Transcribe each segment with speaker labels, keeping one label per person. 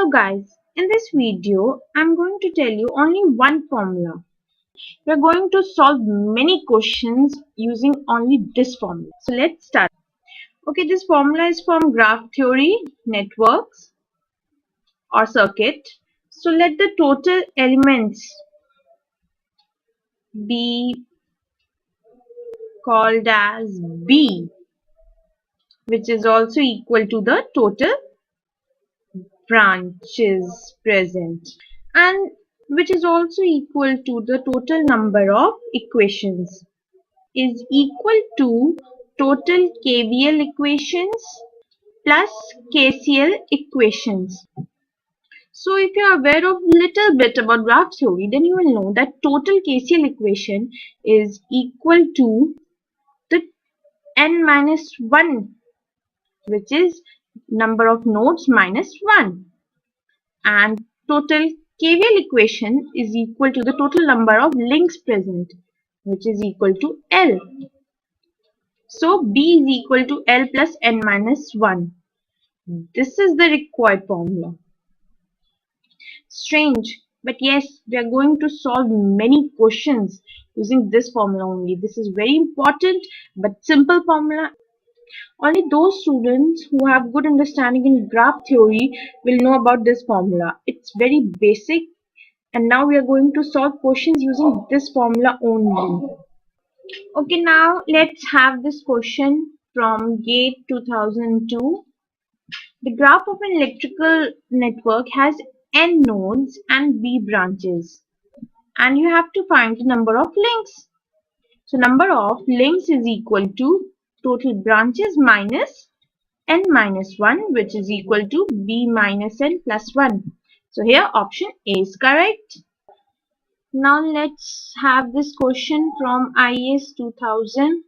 Speaker 1: Hello guys, in this video I'm going to tell you only one formula. We're going to solve many questions using only this formula. So let's start. Okay, this formula is from graph theory, networks or circuit. So let the total elements be called as B, which is also equal to the total branches present, and which is also equal to the total number of equations, is equal to total KVL equations plus KCL equations. So if you are aware of little bit about graph theory, then you will know that total KCL equation is equal to the n minus 1, which is number of nodes minus 1, and total KVL equation is equal to the total number of links present, which is equal to L. So B is equal to L plus n minus 1. This is the required formula. Strange, but yes, we are going to solve many questions using this formula only. This is very important but simple formula. Only those students who have good understanding in graph theory will know about this formula. It's very basic, and now we are going to solve questions using this formula only. Okay, now let's have this question from GATE 2002. The graph of an electrical network has n nodes and b branches, and you have to find the number of links. So number of links is equal to total branches minus n minus 1, which is equal to b minus n plus 1. So here option A is correct. Now let's have this question from IAS 2000.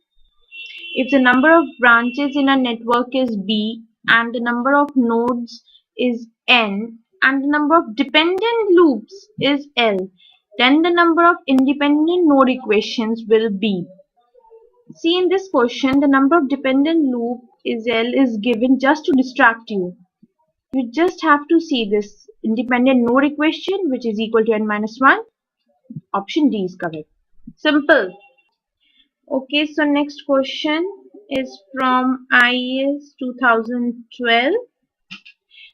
Speaker 1: If the number of branches in a network is b and the number of nodes is n and the number of dependent loops is L, then the number of independent node equations will be. See, in this question, the number of dependent loop is L is given just to distract you. You just have to see this independent node equation, which is equal to n minus 1. Option D is correct. Simple. Okay, so next question is from IAS 2012.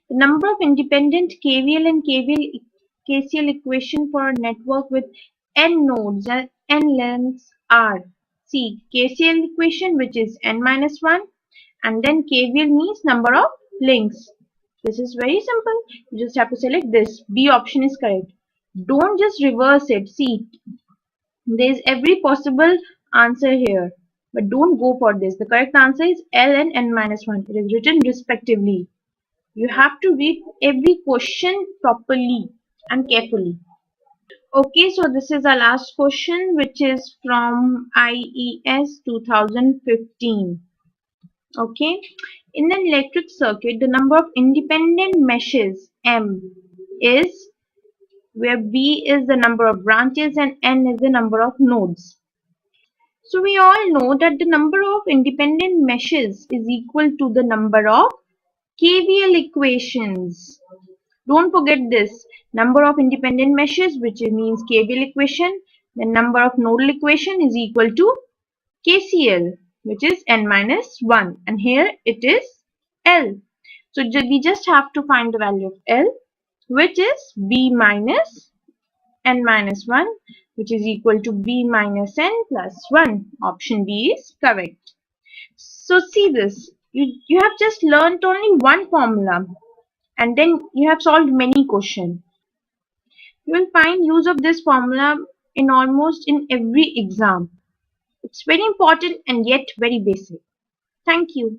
Speaker 1: The number of independent KVL and KCL equation for a network with n nodes and n lengths are. See, KCL equation, which is n minus 1, and then KVL means number of links. This is very simple. You just have to select this. B option is correct. Don't just reverse it. See, there is every possible answer here, but don't go for this. The correct answer is L and n minus 1. It is written respectively. You have to read every question properly and carefully. Okay, so this is our last question, which is from IES 2015. Okay, in an electric circuit, the number of independent meshes M is, where B is the number of branches and N is the number of nodes. So we all know that the number of independent meshes is equal to the number of KVL equations. Don't forget this. Number of independent meshes, which means KVL equation, the number of nodal equation is equal to KCL, which is n minus 1, and here it is L. So we just have to find the value of L, which is B minus n minus 1, which is equal to B minus n plus 1. Option B is correct. So see this. You have just learnt only one formula, and then you have solved many questions. You will find use of this formula in almost in every exam. It's very important and yet very basic. Thank you.